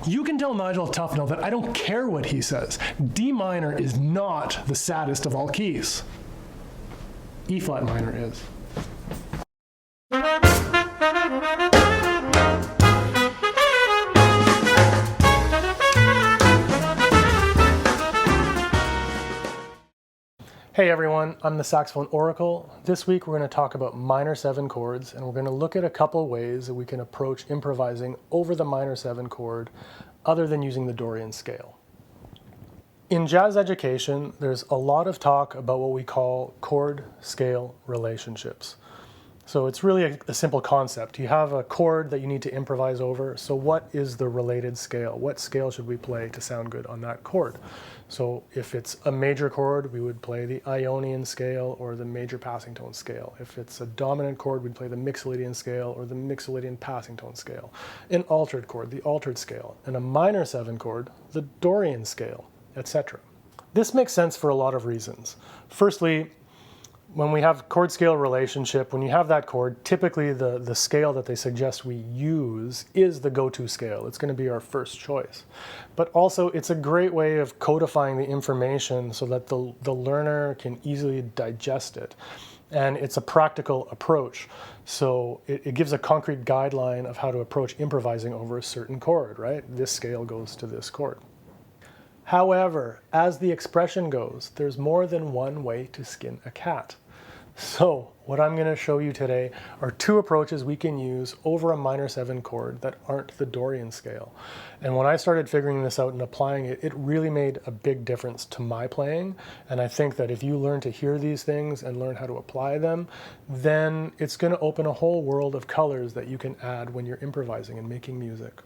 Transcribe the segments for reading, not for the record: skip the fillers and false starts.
You can tell Nigel Tufnell that I don't care what he says. D minor is not the saddest of all keys. E flat minor is. Hey everyone, I'm the Saxophone Oracle. This week we're going to talk about minor 7 chords, and we're going to look at a couple ways that we can approach improvising over the minor 7 chord other than using the Dorian scale. In jazz education, there's a lot of talk about what we call chord-scale relationships. So it's really a simple concept. You have a chord that you need to improvise over, so what is the related scale? What scale should we play to sound good on that chord? So if it's a major chord, we would play the Ionian scale or the major passing tone scale. If it's a dominant chord, we'd play the Mixolydian scale or the Mixolydian passing tone scale. An altered chord, the altered scale. And a minor 7 chord, the Dorian scale, etc. This makes sense for a lot of reasons. Firstly, when we have chord-scale relationship, when you have that chord, typically the scale that they suggest we use is the go-to scale. It's going to be our first choice. But also, it's a great way of codifying the information so that the learner can easily digest it. And it's a practical approach. So it gives a concrete guideline of how to approach improvising over a certain chord, right? This scale goes to this chord. However, as the expression goes, there's more than one way to skin a cat. So what I'm going to show you today are 2 approaches we can use over a minor 7 chord that aren't the Dorian scale. And when I started figuring this out and applying it, it really made a big difference to my playing. And I think that if you learn to hear these things and learn how to apply them, then it's going to open a whole world of colors that you can add when you're improvising and making music.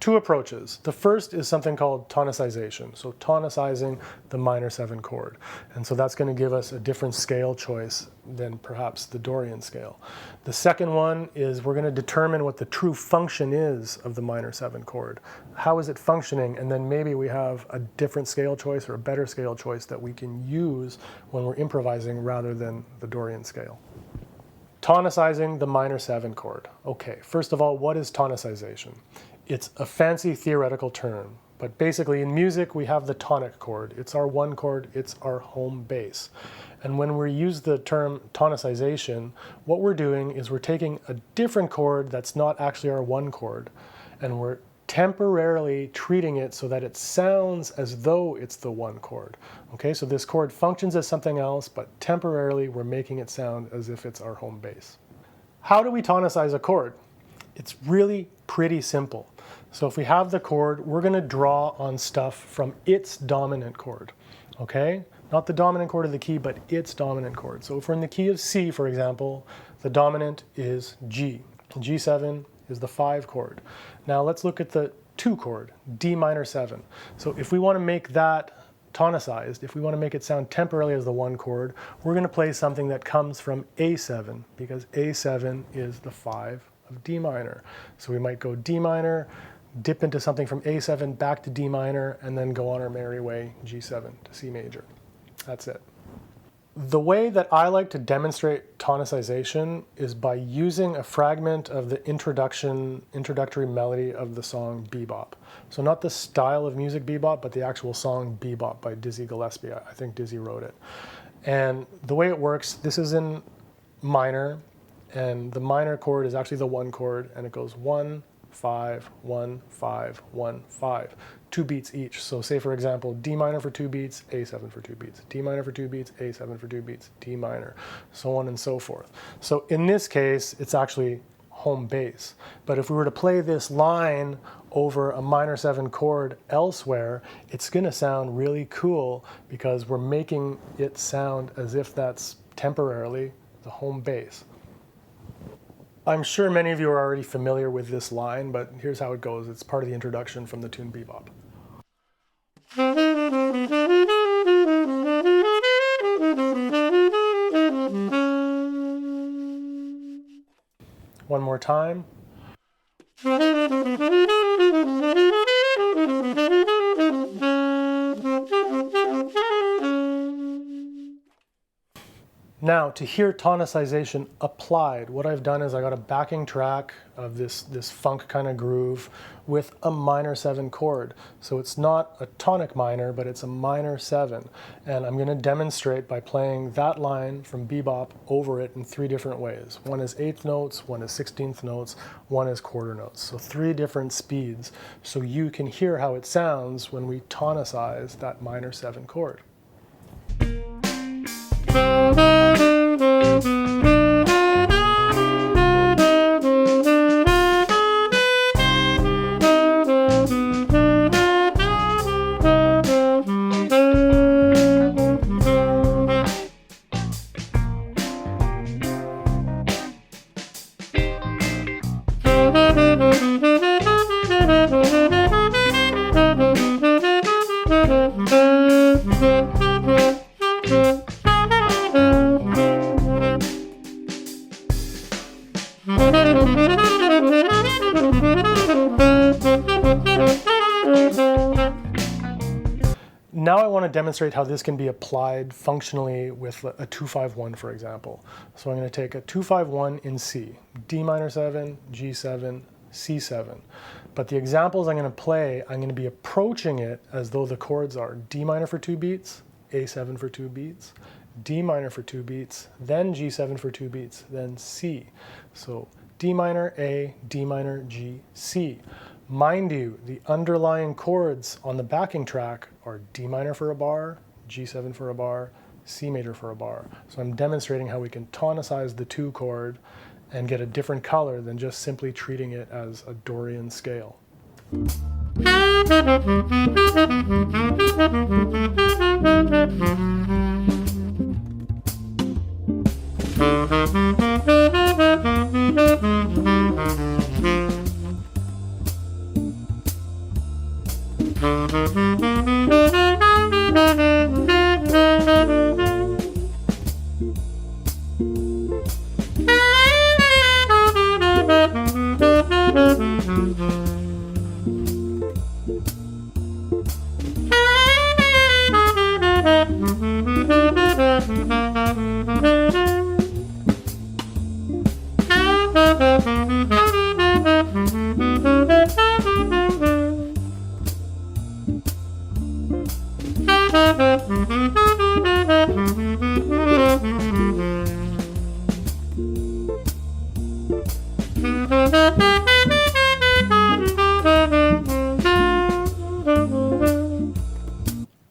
2 approaches. The first is something called tonicization, so tonicizing the minor 7 chord. And so that's going to give us a different scale choice than perhaps the Dorian scale. The second one is we're going to determine what the true function is of the minor 7 chord. How is it functioning? And then maybe we have a different scale choice or a better scale choice that we can use when we're improvising rather than the Dorian scale. Tonicizing the minor 7 chord. Okay, first of all, what is tonicization? It's a fancy theoretical term, but basically in music we have the tonic chord. It's our 1 chord, it's our home base. And when we use the term tonicization, what we're doing is we're taking a different chord that's not actually our 1 chord, and we're temporarily treating it so that it sounds as though it's the 1 chord. Okay, so this chord functions as something else, but temporarily we're making it sound as if it's our home base. How do we tonicize a chord? It's really pretty simple. So if we have the chord, we're going to draw on stuff from its dominant chord, okay? Not the dominant chord of the key, but its dominant chord. So if we're in the key of C, for example, the dominant is G. G7 is the 5 chord. Now let's look at the 2 chord, D minor 7. So if we want to make that tonicized, if we want to make it sound temporarily as the 1 chord, we're going to play something that comes from A7, because A7 is the 5 of D minor. So we might go D minor, dip into something from A7 back to D minor, and then go on our merry way, G7 to C major. That's it. The way that I like to demonstrate tonicization is by using a fragment of the introductory melody of the song Bebop. So not the style of music Bebop, but the actual song Bebop by Dizzy Gillespie. I think Dizzy wrote it. And the way it works, this is in minor, and the minor chord is actually the 1 chord, and it goes 1, 5, 1, 5, 1, 5. 2 beats each. So say for example, D minor for 2 beats, A7 for 2 beats, D minor for 2 beats, A7 for 2 beats, D minor, so on and so forth. So in this case, it's actually home base. But if we were to play this line over a minor 7 chord elsewhere, it's going to sound really cool because we're making it sound as if that's temporarily the home base. I'm sure many of you are already familiar with this line, but here's how it goes. It's part of the introduction from the tune Bebop. One more time. Now, to hear tonicization applied, what I've done is I got a backing track of this funk kind of groove with a minor 7 chord. So it's not a tonic minor, but it's a minor 7. And I'm going to demonstrate by playing that line from bebop over it in 3 different ways. One is 8th notes, one is 16th notes, one is quarter notes. So 3 different speeds, so you can hear how it sounds when we tonicize that minor 7 chord. Now I want to demonstrate how this can be applied functionally with a 2-5-1, for example. So I'm going to take a 2-5-1 in C, D minor 7, G7, C7. But the examples I'm going to play, I'm going to be approaching it as though the chords are D minor for 2 beats, A7 for 2 beats, D minor for 2 beats, then G7 for 2 beats, then C. So D minor, A, D minor, G, C. Mind you, the underlying chords on the backing track are D minor for a bar, G7 for a bar, C major for a bar. So I'm demonstrating how we can tonicize the 2 chord and get a different color than just simply treating it as a Dorian scale.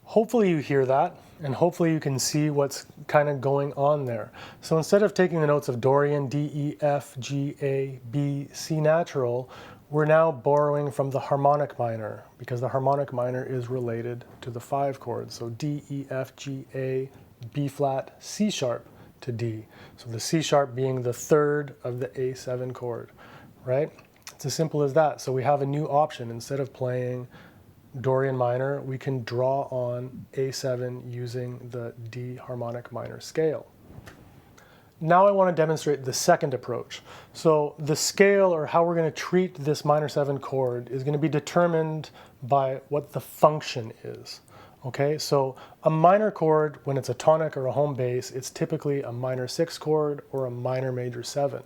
Hopefully you hear that, and hopefully you can see what's kind of going on there. So instead of taking the notes of Dorian, D, E, F, G, A, B, C natural, we're now borrowing from the harmonic minor, because the harmonic minor is related to the 5 chords. So D, E, F, G, A, B flat, C sharp to D. So the C sharp being the 3rd of the A7 chord, right? It's as simple as that. So we have a new option. Instead of playing Dorian minor, we can draw on A7 using the D harmonic minor scale. Now I want to demonstrate the second approach. So the scale, or how we're going to treat this minor 7 chord, is going to be determined by what the function is. Okay, so a minor chord, when it's a tonic or a home bass, it's typically a minor 6 chord or a minor major 7.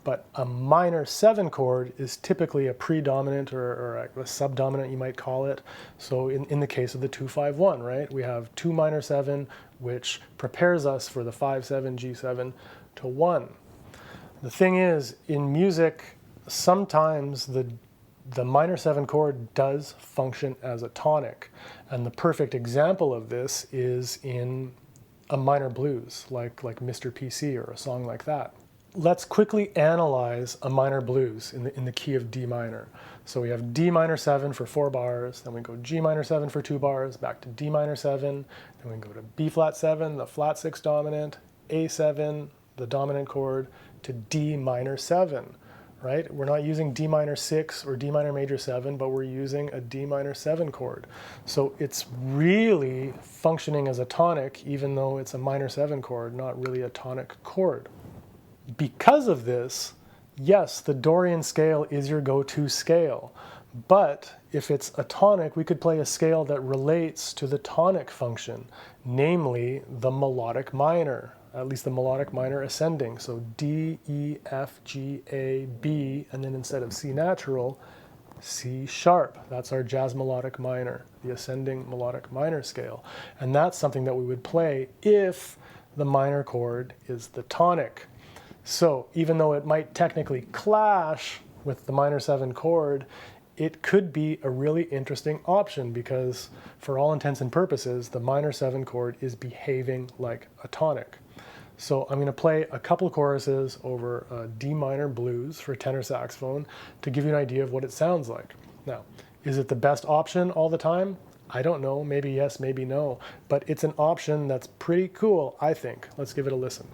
But a minor 7 chord is typically a predominant or a subdominant, you might call it. So in the case of the 2-5-1, right, we have 2 minor 7, which prepares us for the 5-7, G7 to 1. The thing is, in music, sometimes the minor 7 chord does function as a tonic. And the perfect example of this is in a minor blues, like Mr. PC or a song like that. Let's quickly analyze a minor blues in the key of D minor. So we have D minor 7 for 4 bars, then we go G minor 7 for 2 bars, back to D minor 7, then we go to B flat 7, the flat 6 dominant, A7, the dominant chord, to D minor 7, right? We're not using D minor 6 or D minor major 7, but we're using a D minor 7 chord. So it's really functioning as a tonic, even though it's a minor 7 chord, not really a tonic chord. Because of this, yes, the Dorian scale is your go-to scale. But if it's a tonic, we could play a scale that relates to the tonic function, namely the melodic minor, at least the melodic minor ascending. So D, E, F, G, A, B, and then instead of C natural, C sharp. That's our jazz melodic minor, the ascending melodic minor scale. And that's something that we would play if the minor chord is the tonic. So even though it might technically clash with the minor 7 chord, it could be a really interesting option because for all intents and purposes, the minor 7 chord is behaving like a tonic. So I'm going to play a couple choruses over a D minor blues for tenor saxophone to give you an idea of what it sounds like. Now, is it the best option all the time? I don't know, maybe yes, maybe no, but it's an option that's pretty cool, I think. Let's give it a listen.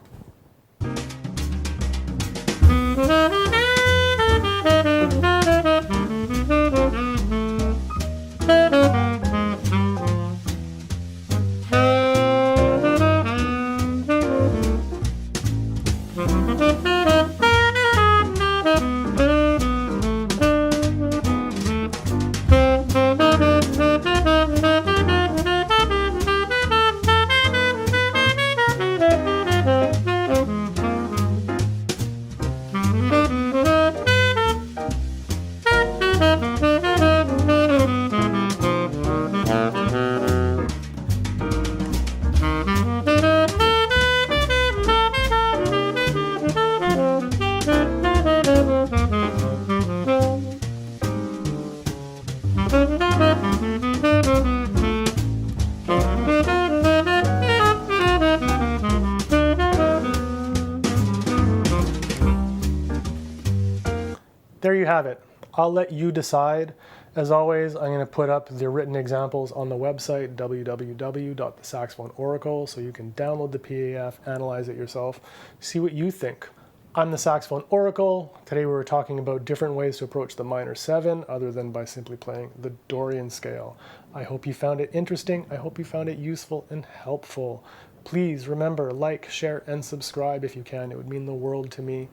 There you have it. I'll let you decide. As always, I'm going to put up the written examples on the website, www.thesaxophoneoracle, so you can download the PAF, analyze it yourself, see what you think. I'm the Saxophone Oracle. Today we were talking about different ways to approach the minor 7 other than by simply playing the Dorian scale. I hope you found it interesting. I hope you found it useful and helpful. Please remember, like, share, and subscribe if you can. It would mean the world to me.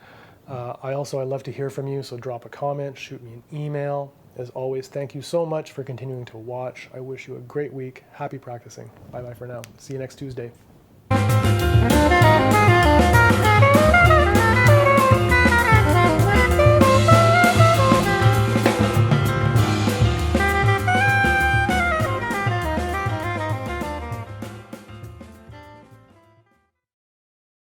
I love to hear from you, so drop a comment, shoot me an email. As always, thank you so much for continuing to watch. I wish you a great week. Happy practicing. Bye-bye for now. See you next Tuesday.